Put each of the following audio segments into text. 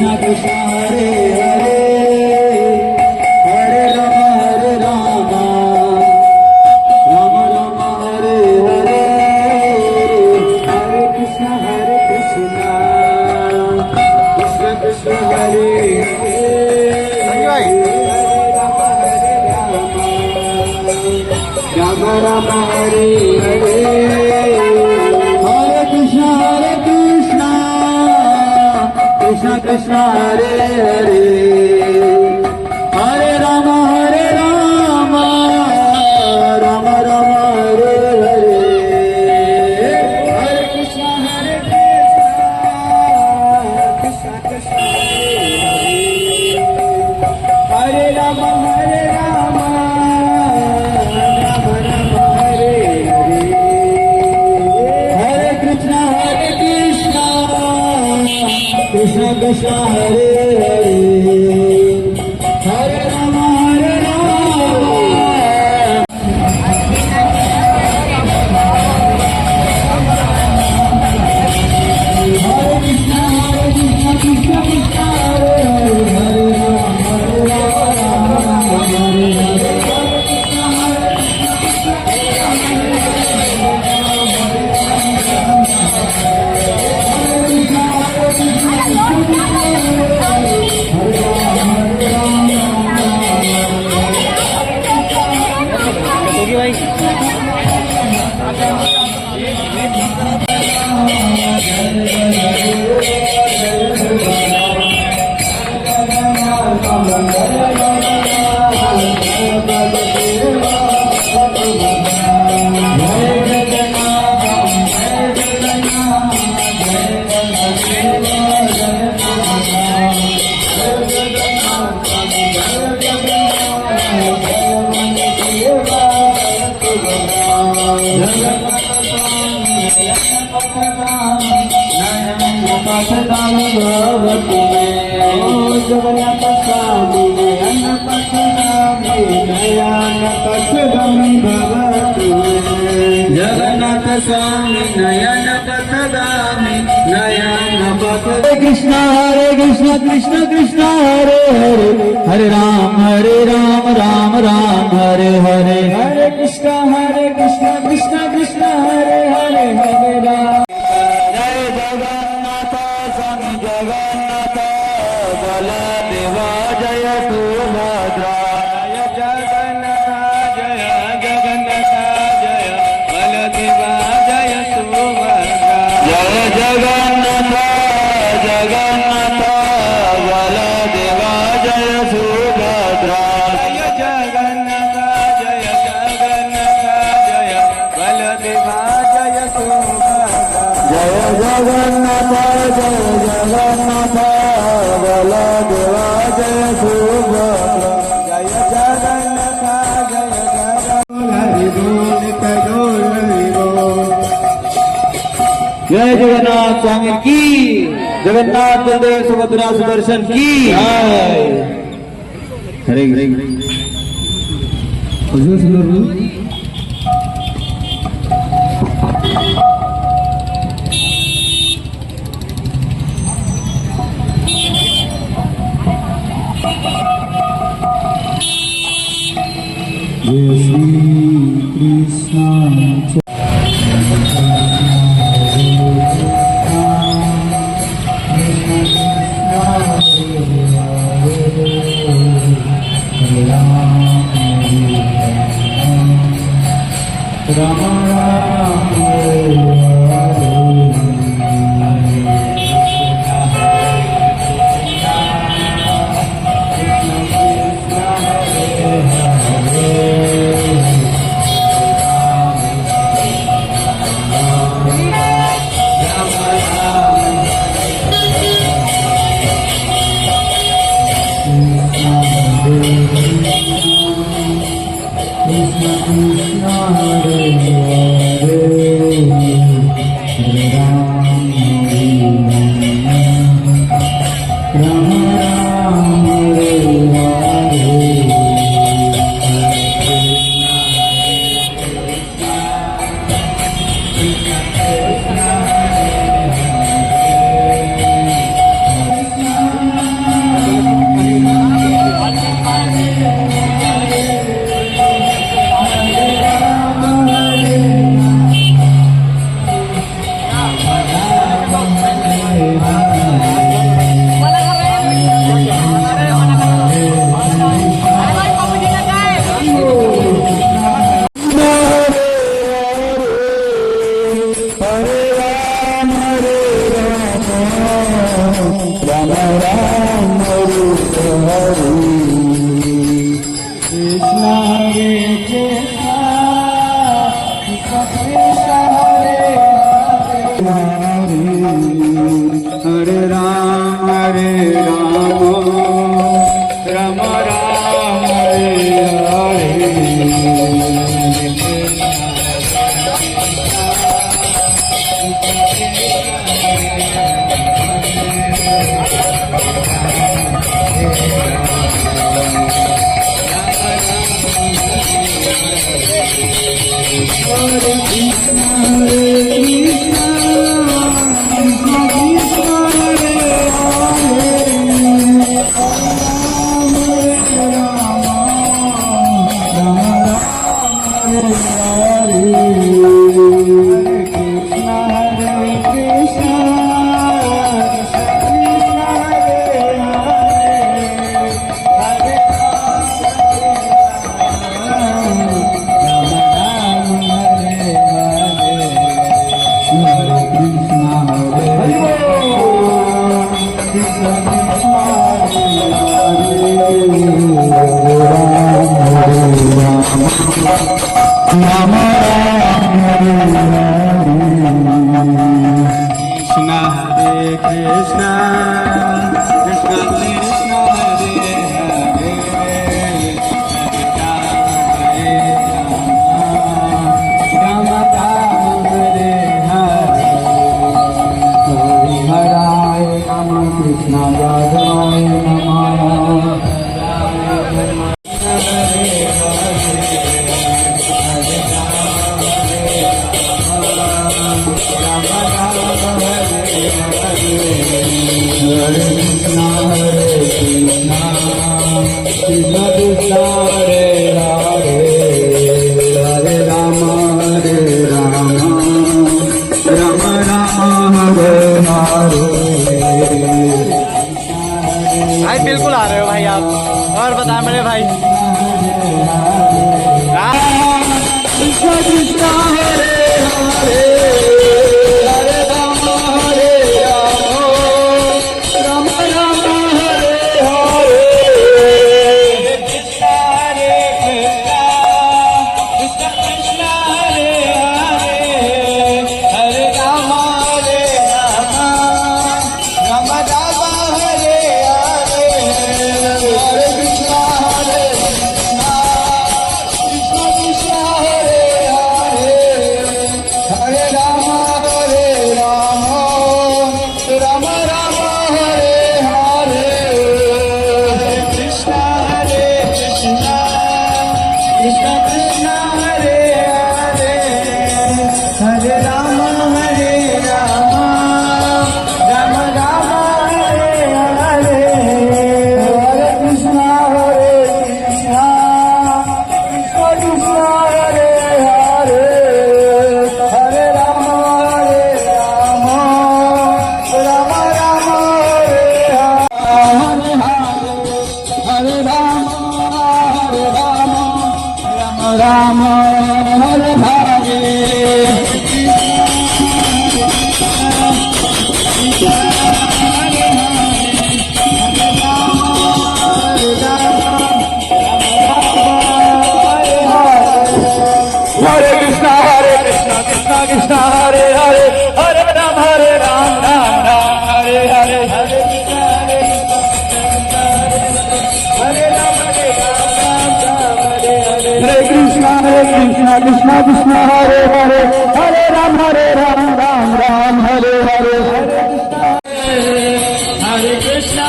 Krishna Hare Hare Hare Rama Rama Rama Hare Hare Hare Krishna Krishna Krishna Hare Rama Rama Rama Hare Hare Hare Krishna Krishna Krishna Hare Hare Hare Rama Jagannath स्वामी नयन पथगामी नयन पथ कृष्णा हरे कृष्णा कृष्णा कृष्णा हरे हरे हरे राम राम राम हरे हरे हरे कृष्णा कृष्णा कृष्णा हरे हरे हरे राम जय जगन्नाथ स्वामी जगन्नाथ बलदेवा जय सुभद्रा जय जगन्नाथ जय जगन्नाथ जय बलदेवा जय सुभद्रा जय जगन्नाथ जगन्नाथ बलदेवा जय सुभद्रा जय जगन्नाथ जय जगन्नाथ जय बलदेवा जय सुभद्रा जय जगन्नाथ बलदेवा जय सुभद्रा जय जगन्नाथ हरि बोल जय जगन्नाथ स्वामी की जगन्नाथ बलदेव सुभद्रा सुदर्शन की जय। हरे अजून सुंदर जय श्री कृष्ण भाई बिल्कुल आ रहे हो भाई आप। और बता मेरे भाई Hare Hare Rama, Rama Hare Hare Krishna, Krishna Krishna, Hare Hare, Hare Ram, Ram Ram, Hare Hare, Hare Krishna, Krishna Krishna, Hare Hare, Hare Ram, Ram Ram, Hare Hare, Hare Krishna, Krishna Krishna, Hare Hare, Hare Rama, Rama Rama, Hare Hare. Hare Krishna,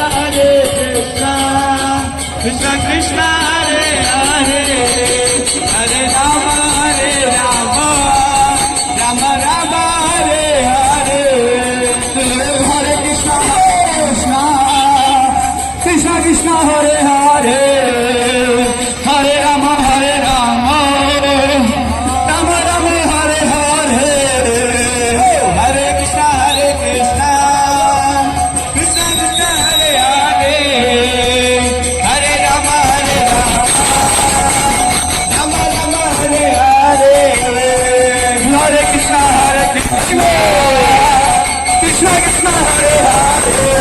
Krishna Krishna, Hare Hare, Hare Rama, Rama Rama, Hare Hare. Hare Krishna, Krishna Krishna, Hare Hare, Hare Rama, Rama Rama, Hare Hare. Hare Krishna, Krishna Krishna, Hare Hare, Hare Rama, Rama Rama, Hare Hare. Hare Krishna, Krishna Krishna, Hare Hare, Hare Rama, Rama Rama, Hare Hare. Hare Krishna, Krishna Krishna, Hare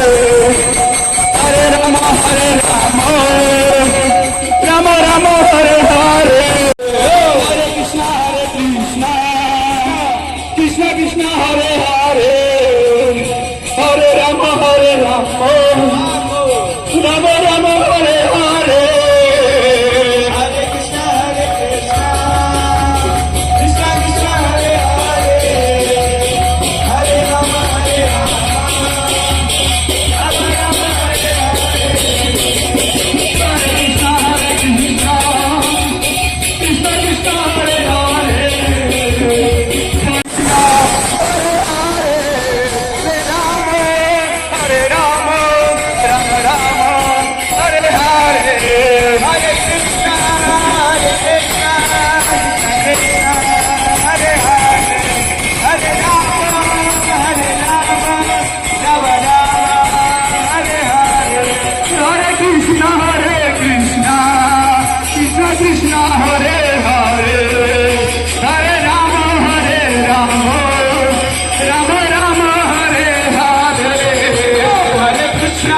Hare, Hare Rama, Rama Rama, Hare Hare. Krishna Krishna, Hare Hare, Hare Rama, Rama Rama, Hare Hare. Hare Krishna, Krishna Krishna, Hare Hare, Hare Rama, Rama Rama, Hare Hare. Hare Krishna, Krishna Krishna, Hare Hare, Hare Rama, Rama Rama, Hare Hare. Hare Krishna, Krishna Krishna, Hare Hare, Hare Rama, Rama Rama, Hare Hare. Hare Krishna,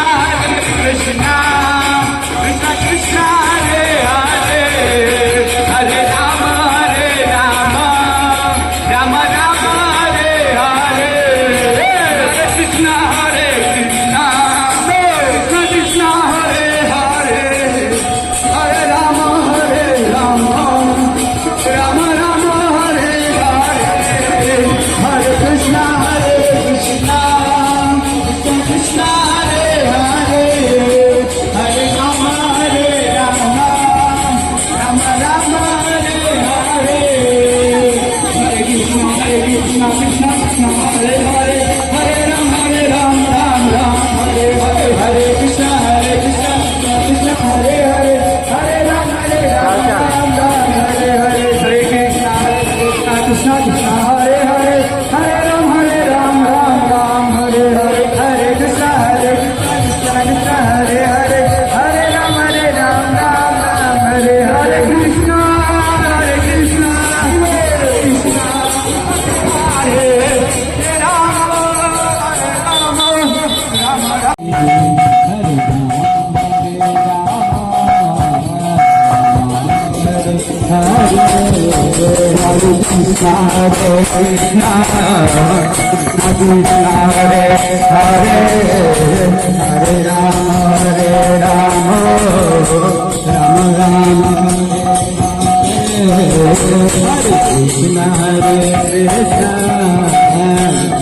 Krishna Krishna, Hare Hare, Hare Rama, Rama Rama, Hare Hare. Hare Krishna, Krishna Krishna, Hare Hare, Hare Rama, Rama Rama, Hare Hare. Hare Krishna, Krishna Krishna, Hare Hare, Hare Rama, Rama Hare Hare. Hare Krishna, Krishna Krishna, Hare Hare, Hare Rama, Hare Hare. Hare Krishna, Krishna Krishna, Hare Hare, Hare Rama, Ram Hare Hare. Hare Krishna, Krishna Krishna, Hare Hare, Hare Rama, Ram Hare Hare. Hare Krishna, Krishna Krishna, Hare Rama, Krishna, Hare Krishna, Krishna Hare Hare, Hare Rama, Rama Rama, Hare Krishna, Hare Krishna, Krishna Hare Hare, Hare Rama, Hare Rama.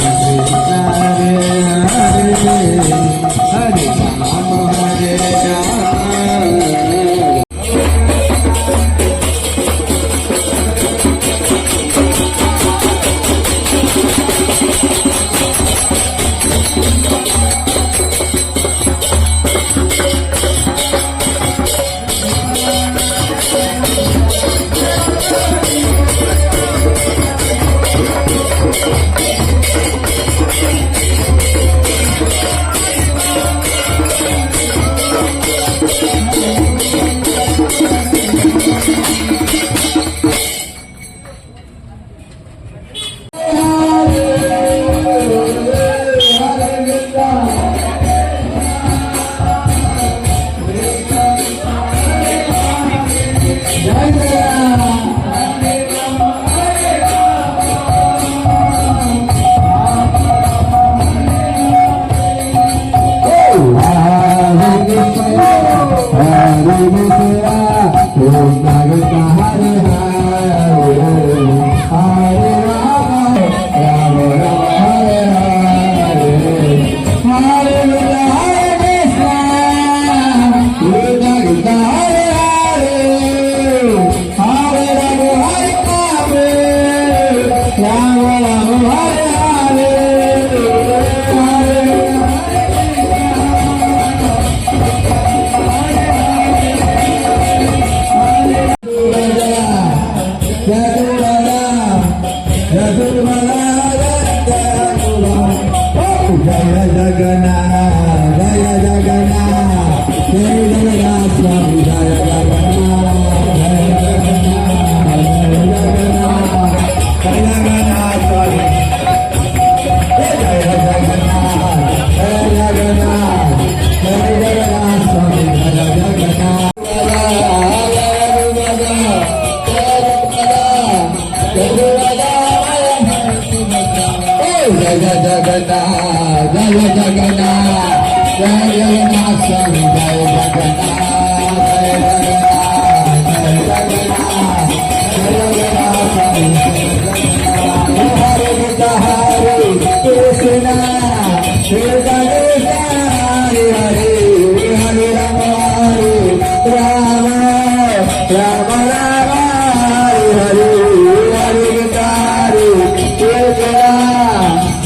Ram Ram Hare Hare Hare Hare Krishna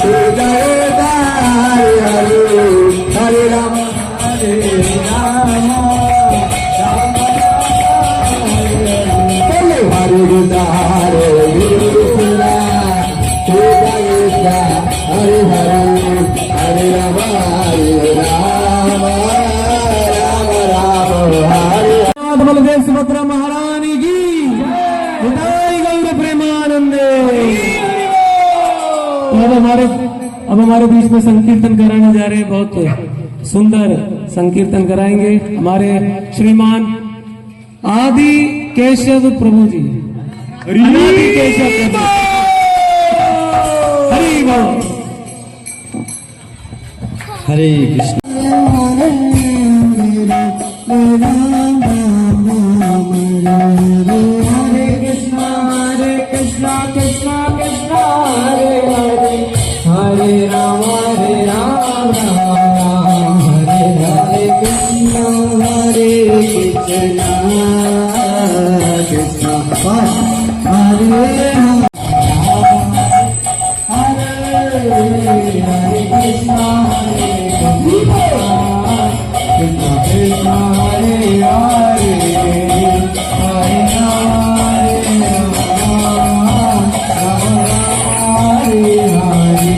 Krishna Hare Hare Hare Ram हरे राम राम हरे कृष्ण हरे कृष्णा कृष्ण हरे हरे हरे राम हरे बलदेव सुभद्रा महारानी की विदाई गौर प्रेमानंदे। अब हमारे बीच में संकीर्तन कराने जा रहे हैं, बहुत सुंदर संकीर्तन कराएंगे हमारे श्रीमान आदि केशव प्रभु जी। अनादि केशव प्रभु हरि बोल। हरे कृष्ण हरे कृष्णा कृष्णा कृष्णा हरे हरे हरे राम राम राम हरे हरे कृष्णा कृष्णा कृष्णा हरे हरे कृष्णा कृष्णा कृष्णा हरे हरे हरे राम हरे हरे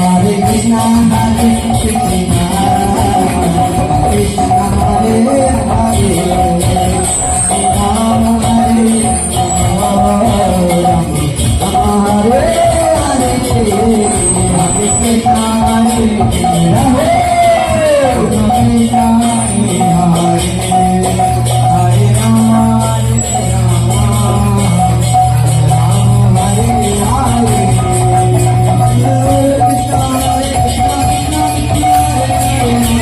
हरे कृष्णा कृष्णा कृष्णा हरे हरे राम हरे राम हरे हरे कृष्णा हरे हरे हरे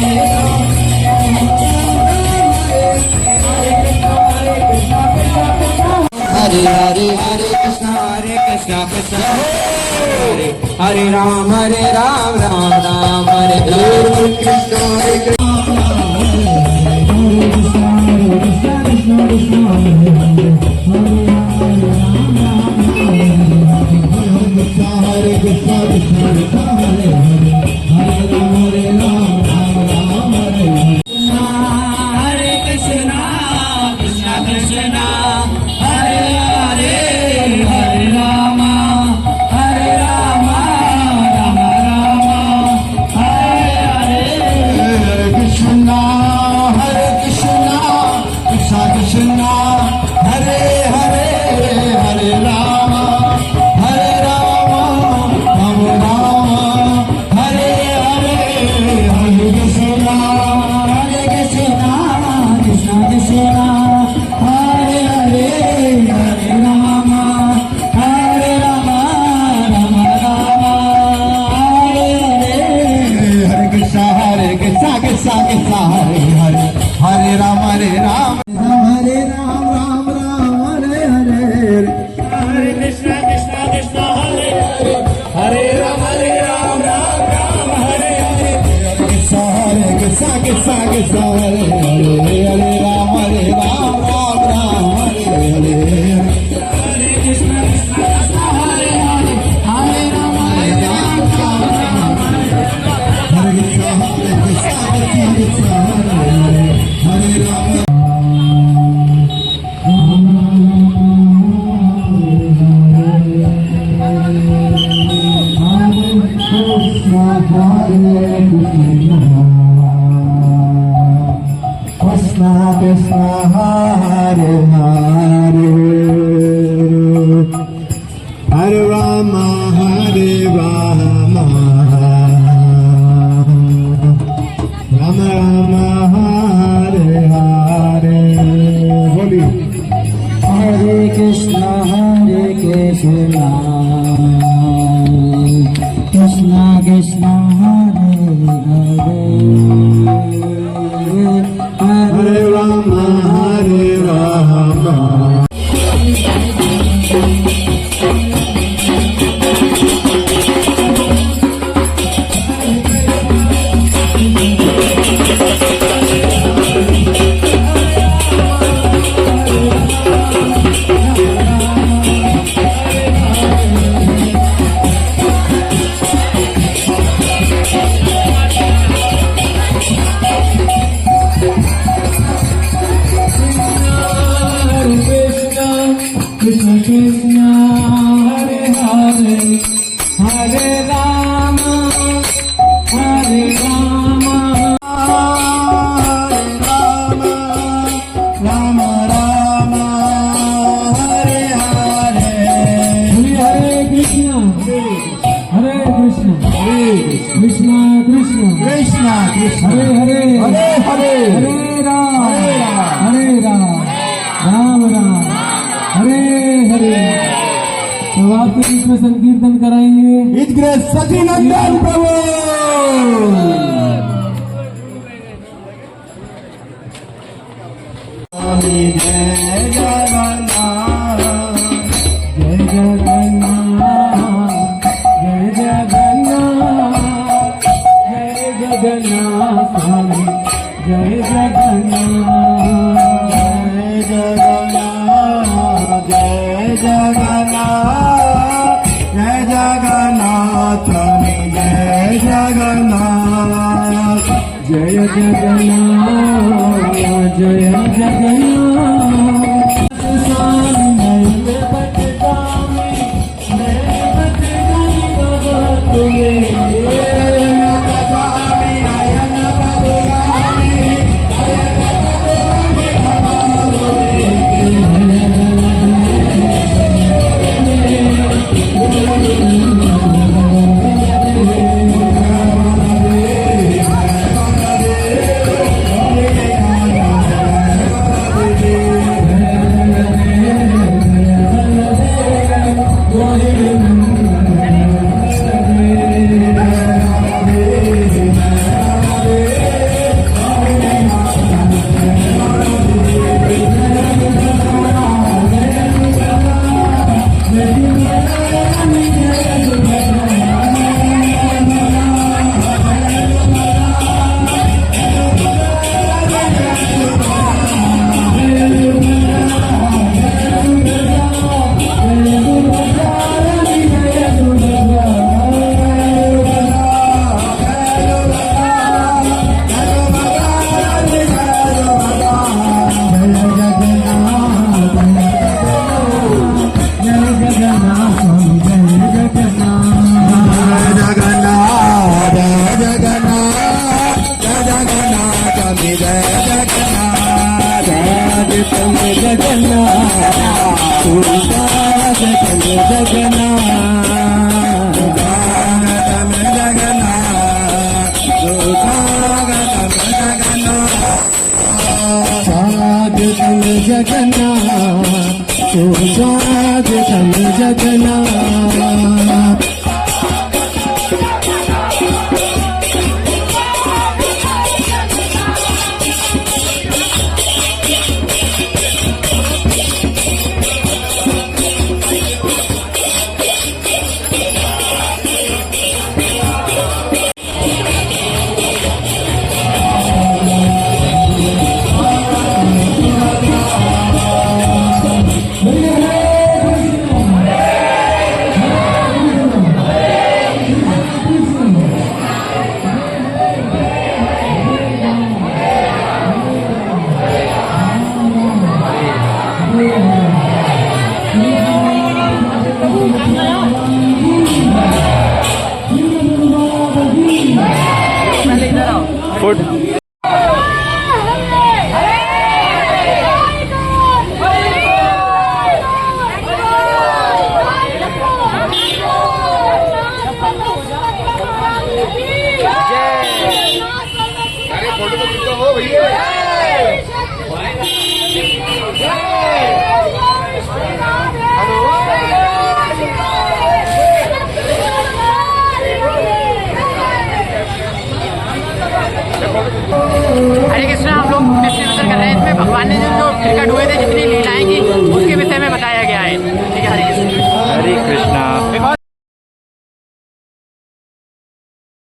हरे हरे कृष्णा कृष्णा हरे हरे राम राम राम हरे हरे कृष्णा हरे हरे राम हरे राम हरे राम राम राम हरे हरे हरे कृष्णा कृष्णा कृष्णा हरे हरे हरे राम राम राम हरे हरे कृष्णा कृष्णा कृष्णा हरे हरे हरे राम राम राम हरे हरे हरे कृष्णा कृष्णा कृष्णा हरे हरे हरे राम राम हरे कृष्णा कृष्णा कृष्णा हरे हरे राम कृष्णा कृष्णा हरे हरे हरे राम राम राम राम हरे हरे बोली हरे कृष्णा कृष्णा कृष्णा हरे हरे हरे राम कृष्णा कृष्ण कृष्णा कृष्ण हरे हरे हरे हरे हरे राम हरे राम हरे राम राम राम हरे हरे। तो आपके बीच में संकीर्तन कराएंगे इतने सचिनंदन प्रभु स्वामी जय जगन्नाथ जय जगन्नाथ जय जगन्नाथ जय जगन्नाथ स्वामी जय जगन्नाथ जय जगन्नाथ जय जगन्नाथ जय जगन्नाथ स्वामी जय जगन्नाथ जय जगन्नाथ जय जगन्नाथ स्वामी नैवे पटगामी बाबा तुम्हें स्वामी नयन पदगामी स्वागतम जगन्नाथ स्वागतम जगन्नाथ हरे कृष्णा। हम लोग विषय विचार कर रहे हैं इसमें भगवान ने जो प्रकट हुए थे जितनी लीलाएं की उसके विषय में बताया गया है। ठीक है, हरे कृष्णा। हरे कृष्णा।